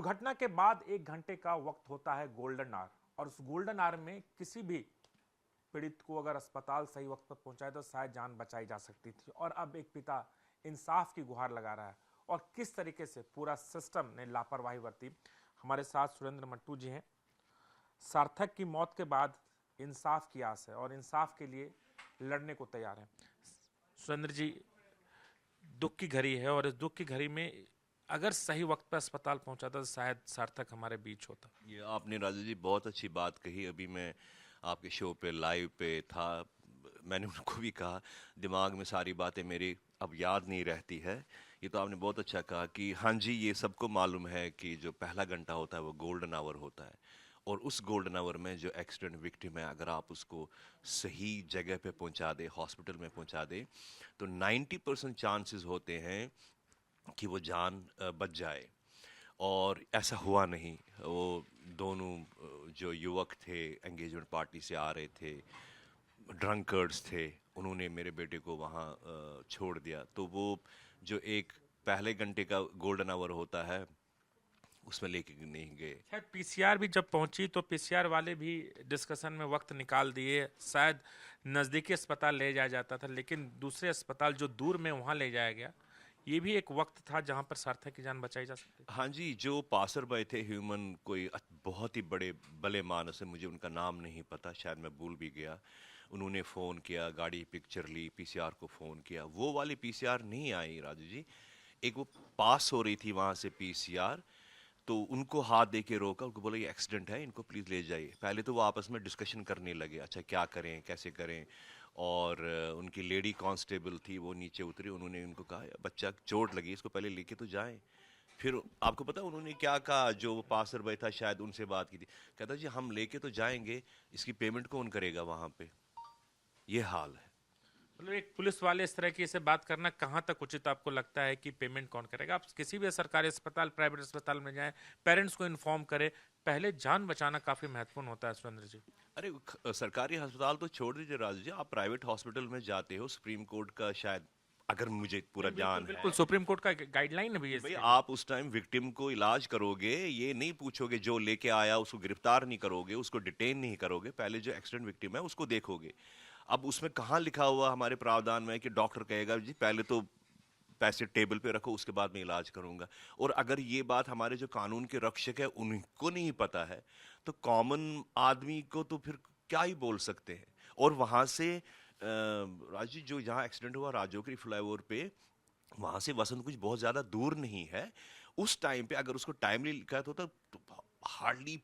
दुर्घटना के बाद 1 घंटे का वक्त होता है गोल्डन आवर, और उस गोल्डन आवर में किसी भी पीड़ित को अगर अस्पताल सही वक्त पर पहुंचाए तो शायद जान बचाई जा सकती थी। और अब एक पिता इंसाफ की गुहार लगा रहा है और किस तरीके से पूरा सिस्टम ने लापरवाही बरती। हमारे साथ सुरेंद्र मट्टू जी हैं। सार्थक की मौत के बाद इंसाफ की आस है और इंसाफ के लिए लड़ने को तैयार है। सुरेंद्र जी, दुख की घड़ी है और इस दुख की घड़ी में अगर सही वक्त पर अस्पताल पहुंचाता तो शायद सार्थक हमारे बीच होता। ये आपने राजू जी बहुत अच्छी बात कही। अभी मैं आपके शो पे लाइव पे था, मैंने उनको भी कहा दिमाग में सारी बातें मेरी अब याद नहीं रहती है। ये तो आपने बहुत अच्छा कहा कि हाँ जी, ये सबको मालूम है कि जो पहला घंटा होता है वो गोल्डन आवर होता है, और उस गोल्डन आवर में जो एक्सीडेंट विक्टिम है अगर आप उसको सही जगह पे पहुंचा दे, हॉस्पिटल में पहुंचा दे, तो 90% चांसेस होते हैं कि वो जान बच जाए। और ऐसा हुआ नहीं। वो दोनों जो युवक थे एंगेजमेंट पार्टी से आ रहे थे, ड्रंकर्ड्स थे, उन्होंने मेरे बेटे को वहाँ छोड़ दिया। तो वो जो एक पहले घंटे का गोल्डन आवर होता है उसमें लेके नहीं गए। शायद पीसीआर भी जब पहुंची तो पीसीआर वाले भी डिस्कशन में वक्त निकाल दिए। शायद नज़दीकी अस्पताल ले जाया जाता था, लेकिन दूसरे अस्पताल जो दूर में वहां ले जाया गया। ये भी एक वक्त था जहां पर सार्थक की जान बचाई जा सकती थी। हाँ जी, जो पासर बाय थे ह्यूमन, कोई बहुत ही बड़े भले मानस है, मुझे उनका नाम नहीं पता, शायद मैं भूल भी गया। उन्होंने फ़ोन किया, गाड़ी पिक्चर ली, पीसीआर को फ़ोन किया। वो वाली पीसीआर नहीं आई राजू जी। एक वो पास हो रही थी वहाँ से पीसीआर, तो उनको हाथ दे के रोका, उनको बोला ये एक्सीडेंट है, इनको प्लीज़ ले जाइए। पहले तो वो आपस में डिस्कशन करने लगे, अच्छा क्या करें कैसे करें। और उनकी लेडी कांस्टेबल थी, वो नीचे उतरी, उन्होंने उनको कहा बच्चा चोट लगी, इसको पहले लेके तो जाएं। फिर आपको पता उन्होंने क्या कहा, जो पासर भाई था शायद उनसे बात की थी, कहता जी हम लेके तो जाएंगे, इसकी पेमेंट कौन करेगा वहां पे। ये हाल है। मतलब एक पुलिस वाले इस तरह की से बात करना कहाँ तक उचित आपको लगता है कि पेमेंट कौन करेगा? आप किसी भी सरकारी अस्पताल, प्राइवेट अस्पताल में जाएं, पेरेंट्स को इन्फॉर्म करें। पहले जान बचाना काफी महत्वपूर्ण होता है सुरेंद्र जी। अरे सरकारी अस्पताल तो छोड़ दीजिए राजू जी, आप प्राइवेट हॉस्पिटल में जाते हो, सुप्रीम कोर्ट का शायद, अगर मुझे पूरा नहीं, बिल्कुल ध्यान बिल्कुल, है सुप्रीम कोर्ट का गाइडलाइन भी है कि भाई इसके लिए। आप उस टाइम विक्टिम को इलाज करोगे, ये नहीं पूछोगे जो लेके आया उसको गिरफ्तार नहीं करोगे, उसको डिटेन नहीं करोगे, पहले जो एक्सीडेंट विक्टिम है उसको देखोगे। अब उसमें कहाँ लिखा हुआ हमारे प्रावधान में कि डॉक्टर कहेगा जी पहले तो पैसे टेबल पे रखो, उसके बाद मैं इलाज करूंगा। और अगर ये बात हमारे जो कानून के रक्षक है उनको नहीं पता है, तो कॉमन आदमी को तो फिर क्या ही बोल सकते हैं। और वहां से राजू, जो जहाँ एक्सीडेंट हुआ राजोकरी फ्लाईओवर पे, वहां से वसंत कुछ बहुत ज्यादा दूर नहीं है। उस टाइम पे अगर उसको टाइमली लिखा होता तो हार्डली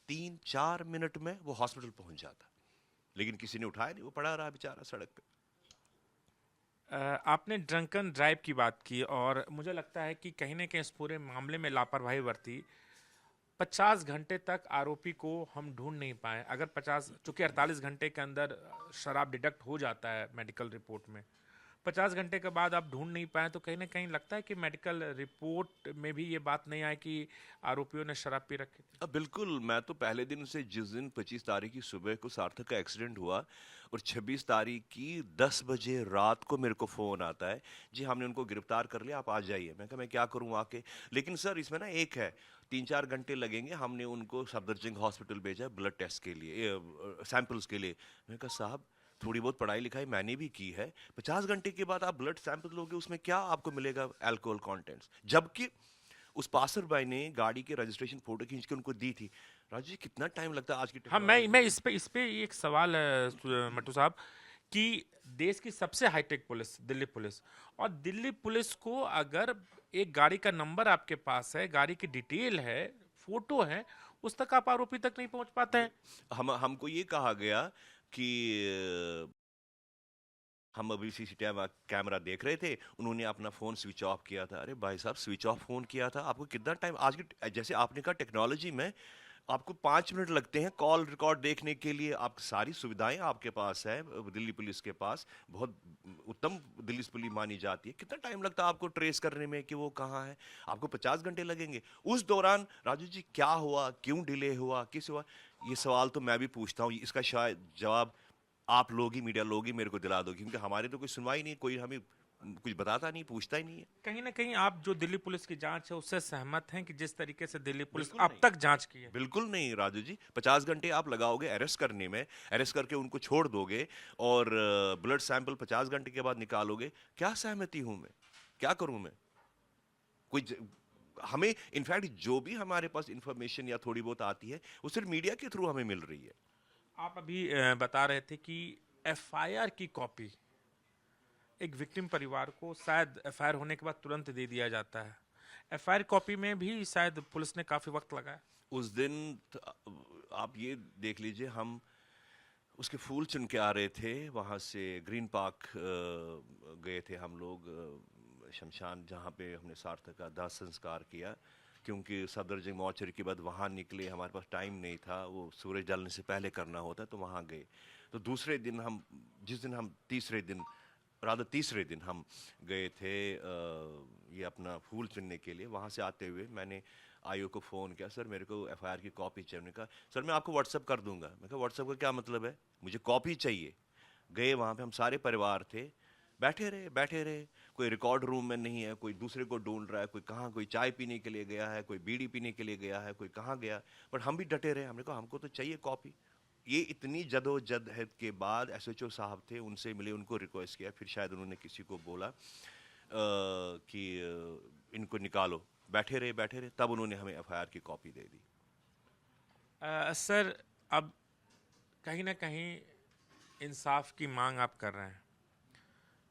3-4 मिनट में वो हॉस्पिटल पहुंच जाता, लेकिन किसी ने उठाया नहीं, वो पड़ा रहा बेचारा सड़क पे। आपने ड्रंकन ड्राइव की बात की और मुझे लगता है कि कहीं ना कहीं इस पूरे मामले में लापरवाही बरती। 50 घंटे तक आरोपी को हम ढूंढ नहीं पाए। अगर 50, चूंकि 48 घंटे के अंदर शराब डिडक्ट हो जाता है मेडिकल रिपोर्ट में, 50 घंटे के बाद आप ढूंढ नहीं पाए तो कहीं ना कहीं लगता है कि मेडिकल रिपोर्ट में भी ये बात नहीं आई कि आरोपियों ने शराब पी रखी थी। अब बिल्कुल, मैं तो पहले दिन से, जिस दिन 25 तारीख की सुबह को सार्थक का एक्सीडेंट हुआ और 26 तारीख की 10 बजे रात को मेरे को फ़ोन आता है, जी हमने उनको गिरफ्तार कर लिया, आप आ जाइए। मैं कहा मैं क्या करूं आके, लेकिन सर इसमें ना एक है, 3-4 घंटे लगेंगे, हमने उनको सफदरजंग हॉस्पिटल भेजा ब्लड टेस्ट के लिए, सैंपल्स के लिए। मैंने कहा साहब थोड़ी बहुत पढ़ाई लिखाई मैंने भी की है, 50 घंटे के बाद आप ब्लड सैंपल लोगे, उसमें क्या आपको मिलेगा अल्कोहल कंटेंट्स। जबकि उस पासर भाई ने गाड़ी के रजिस्ट्रेशन फोटो खींच के उनको दी थी। राजू जी कितना टाइम लगता है आज की हाँ, मैं टेक्नोलॉजी। इस पे एक सवाल है मट्टू साहब, कि देश की सबसे हाईटेक पुलिस दिल्ली पुलिस, और दिल्ली पुलिस को अगर एक गाड़ी का नंबर आपके पास है, गाड़ी की डिटेल है, फोटो है, उस तक आप आरोपी तक नहीं पहुंच पाते हैं। हमको ये कहा गया कि हम अभी सीसीटीवी कैमरा देख रहे थे, उन्होंने अपना फोन स्विच ऑफ किया था। अरे भाई साहब, स्विच ऑफ फोन किया था, आपको कितना टाइम आज की, जैसे आपने कहा टेक्नोलॉजी में आपको 5 मिनट लगते हैं कॉल रिकॉर्ड देखने के लिए, आप सारी सुविधाएं आपके पास है, दिल्ली पुलिस के पास बहुत उत्तम दिल्ली पुलिस मानी जाती है। कितना टाइम लगता है आपको ट्रेस करने में कि वो कहाँ है, आपको 50 घंटे लगेंगे। उस दौरान राजू जी क्या हुआ, क्यों डिले हुआ, किस हुआ, ये सवाल तो मैं भी पूछता हूँ, इसका शायद जवाब आप लोग ही, मीडिया लोग ही मेरे को दिला दो, क्योंकि हमारे तो कोई सुनवाई नहीं, कोई हमें कुछ बताता नहीं, पूछता ही नहीं है। कहीं ना कहीं आप जो दिल्ली पुलिस की जांच है उससे सहमत हैं कि जिस तरीके से दिल्ली पुलिस बिल्कुल अब नहीं, तक जांच की है? बिल्कुल नहीं राजू जी। 50 घंटे आप लगाओगे अरेस्ट करने में, अरेस्ट करके उनको छोड़ दोगे, और ब्लड सैंपल 50 घंटे के बाद निकालोगे? क्या सहमति हूं मैं, क्या करूं मैं? कोई हमें इनफैक्ट जो भी हमारे पास इंफॉर्मेशन या थोड़ी बहुत आती है वो सिर्फ मीडिया के थ्रू हमें मिल रही है। आप अभी बता रहे थे कि एफआईआर की कॉपी एक विक्टिम परिवार को शायद एफआईआर होने के बाद तुरंत दे दिया जाता है। एफआईआर कॉपी में भी शायद पुलिस ने काफी वक्त लगाया। उस दिन आप ये देख लीजिए, हम उसके फूल चुन के आ रहे थे वहाँ से, ग्रीन पार्क गए थे हम लोग, शमशान जहाँ पे हमने सार्थक का दाह संस्कार किया, क्योंकि सफदरजंग मॉर्चरी के बाद वहाँ निकले, हमारे पास टाइम नहीं था, वो सूरज ढलने से पहले करना होता, तो वहाँ गए। तो दूसरे दिन हम, जिस दिन हम तीसरे दिन हम गए थे ये अपना फूल चुनने के लिए, वहाँ से आते हुए मैंने आईओ को फ़ोन किया, सर मेरे को एफआईआर की कॉपी चाहिए। उन्होंने कहा सर मैं आपको व्हाट्सअप कर दूंगा। मैं कहा व्हाट्सअप का क्या मतलब है, मुझे कॉपी चाहिए। गए वहाँ पे, हम सारे परिवार थे, बैठे रहे, कोई रिकॉर्ड रूम में नहीं है, कोई दूसरे को ढूंढ रहा है, कोई कहाँ, कोई चाय पीने के लिए गया है, कोई बीड़ी पीने के लिए गया है, कोई कहाँ गया, बट हम भी डटे रहे। हमने कहा हमको तो चाहिए कॉपी। ये इतनी जदोजहद के बाद एसएचओ साहब थे, उनसे मिले, उनको रिक्वेस्ट किया, फिर शायद उन्होंने किसी को बोला कि इनको निकालो। बैठे रहे, तब उन्होंने हमें एफआईआर की कॉपी दे दी। सर अब कहीं ना कहीं इंसाफ की मांग आप कर रहे हैं।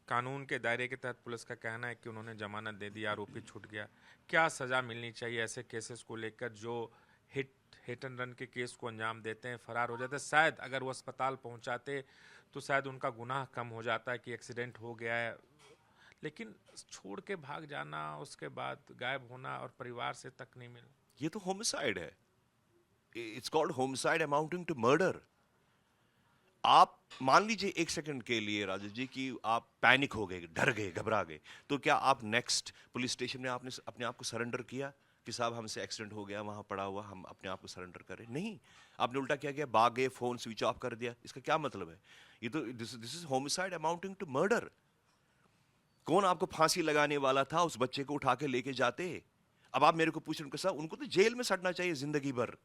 कानून के दायरे के तहत पुलिस का कहना है कि उन्होंने जमानत दे दी, आरोपी छूट गया। क्या सजा मिलनी चाहिए ऐसे केसेस को लेकर जो हिट एंड रन के केस को अंजाम देते हैं, फरार हो जाते हैं? शायद अगर वो अस्पताल पहुंचाते तो शायद उनका गुनाह कम हो जाता है कि एक्सीडेंट हो गया है, लेकिन छोड़ के भाग जाना, उसके बाद गायब होना और परिवार से तक नहीं मिलना, ये तो होमिसाइड है। It's called homicide amounting to murder. आप मान लीजिए एक सेकंड के लिए राजू जी कि आप पैनिक हो गए, डर गए, घबरा गए, तो क्या आप नेक्स्ट पुलिस स्टेशन में आपने अपने आप को सरेंडर किया कि साहब हमसे एक्सीडेंट हो गया, वहां पड़ा हुआ, हम अपने आप को सरेंडर करें? नहीं, आपने उल्टा क्या किया, भाग गए, फोन स्विच ऑफ कर दिया। इसका क्या मतलब है? ये तो this is homicide amounting to murder. कौन आपको फांसी लगाने वाला था? उस बच्चे को उठा के लेके जाते। अब आप मेरे को पूछ रहे हो, उनको तो जेल में सड़ना चाहिए जिंदगी भर।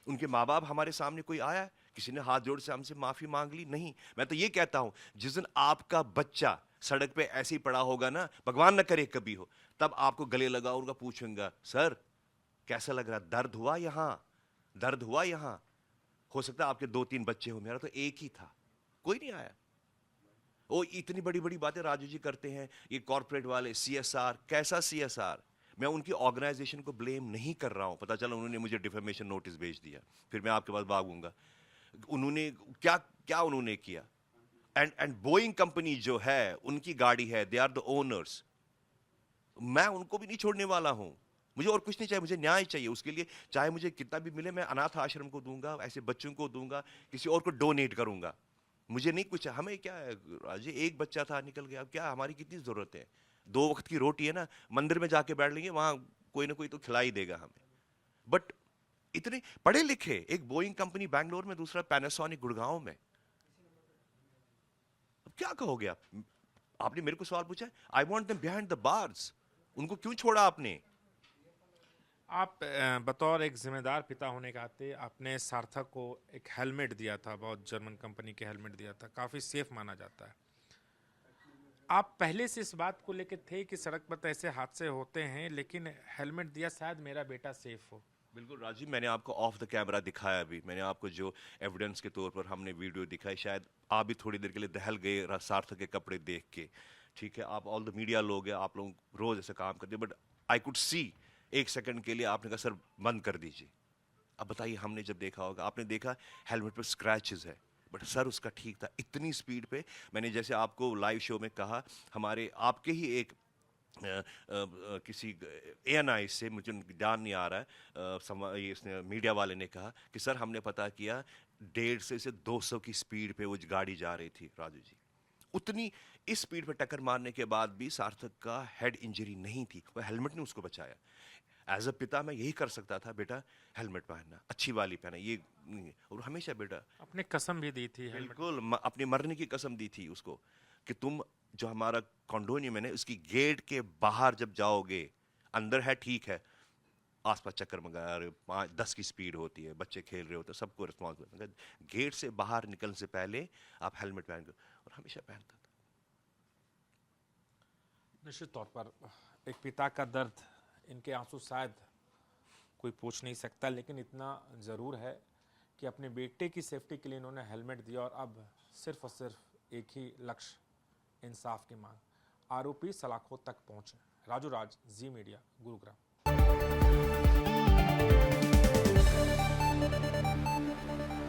उनके माँ बाप हमारे सामने कोई आया, किसी ने हाथ जोड़ से हमसे माफी मांग ली? नहीं। मैं तो ये कहता हूं, जिस दिन आपका बच्चा सड़क पे ऐसे ही पड़ा होगा ना, भगवान न करे कभी हो, तब आपको गले लगाऊंगा, पूछूंगा सर कैसा लग रहा, दर्द हुआ यहां, दर्द हुआ यहां? हो सकता है आपके 2-3 बच्चे हो, मेरा तो एक ही था, कोई नहीं आया। वो इतनी बड़ी बड़ी बातें राजू जी करते हैं, ये कॉर्पोरेट वाले, सीएसआर। कैसा सीएसआर? मैं उनकी ऑर्गेनाइजेशन को ब्लेम नहीं कर रहा हूं। पता चला उन्होंने मुझे डिफेमेशन नोटिस भेज दिया, फिर मैं आपके पास भागूंगा। उन्होंने क्या क्या उन्होंने किया? एंड बोइंग कंपनी जो है, उनकी गाड़ी है, दे आर द ओनर्स। मैं उनको भी नहीं छोड़ने वाला हूं। मुझे और कुछ नहीं चाहिए, मुझे न्याय चाहिए। उसके लिए चाहे मुझे कितना भी मिले, मैं अनाथ आश्रम को दूंगा, ऐसे बच्चों को दूंगा, किसी और को डोनेट करूंगा। मुझे नहीं कुछ, हमें क्या है राजे, एक बच्चा था निकल गया, अब क्या, हमारी कितनी जरूरत है? 2 वक्त की रोटी है ना, मंदिर में जाके बैठ लेंगे, वहां कोई ना कोई तो खिला ही देगा हमें। बट इतने पढ़े लिखे, एक बोइंग कंपनी बैंगलोर में, दूसरा पैनासोनिक गुड़गांव में, अब क्या कहोगे आप? आपने मेरे को सवाल पूछा, I want them behind the bars. उनको क्यों छोड़ा आपने? आप बतौर एक जिम्मेदार पिता होने के नाते आपने सार्थक को एक हेलमेट दिया था, बहुत जर्मन कंपनी के हेलमेट दिया था, काफ़ी सेफ माना जाता है। आप पहले से इस बात को लेकर थे कि सड़क पर तो ऐसे हादसे होते हैं, लेकिन हेलमेट दिया शायद मेरा बेटा सेफ हो? बिल्कुल राजीव, मैंने आपको ऑफ द कैमरा दिखाया अभी, मैंने आपको जो एविडेंस के तौर पर हमने वीडियो दिखाई, शायद आप भी थोड़ी देर के लिए दहल गए सार्थक के कपड़े देख के। ठीक है, आप ऑल द मीडिया लोग हैं, आप लोग रोज ऐसे काम करते, बट आई कुड सी, एक सेकंड के लिए आपने कहा सर बंद कर दीजिए। अब बताइए, हमने जब देखा होगा, आपने देखा हेलमेट पर स्क्रैचेस है, बट सर उसका ठीक था। इतनी स्पीड पे, मैंने जैसे आपको लाइव शो में कहा, हमारे आपके ही एक किसी एएनआई से, मुझे ध्यान नहीं आ रहा है, इसने मीडिया वाले ने कहा कि सर हमने पता किया 150 से 200 की स्पीड पे वो गाड़ी जा रही थी राजू जी। उतनी इस स्पीड पे टक्कर मारने के बाद भी सार्थक का हेड इंजरी नहीं थी, वो हेलमेट ने उसको बचाया। एज अ पिता मैं यही कर सकता था, बेटा हेलमेट पहनना, अच्छी वाली पहना, ये नहीं। और हमेशा बेटा, आपने कसम भी दी थी हेलमेट? बिल्कुल अपने मरने की कसम दी थी उसको कि तुम जो हमारा कॉन्डोनियम है ना, उसकी गेट के बाहर जब जाओगे, अंदर है ठीक है, आसपास चक्कर मंगा रहे हो, 5-10 की स्पीड होती है, बच्चे खेल रहे होते हैं, सबको रिस्पॉन्सिबल, गेट से बाहर निकलने से पहले आप हेलमेट पहन कर, और हमेशा पहनता था। निश्चित तौर पर एक पिता का दर्द, इनके आंसू शायद कोई पूछ नहीं सकता, लेकिन इतना ज़रूर है कि अपने बेटे की सेफ्टी के लिए इन्होंने हेलमेट दिया और अब सिर्फ और सिर्फ एक ही लक्ष्य, इंसाफ की मांग। आरोपी सलाखों तक पहुंचे। राजू राज, जी मीडिया, गुरुग्राम।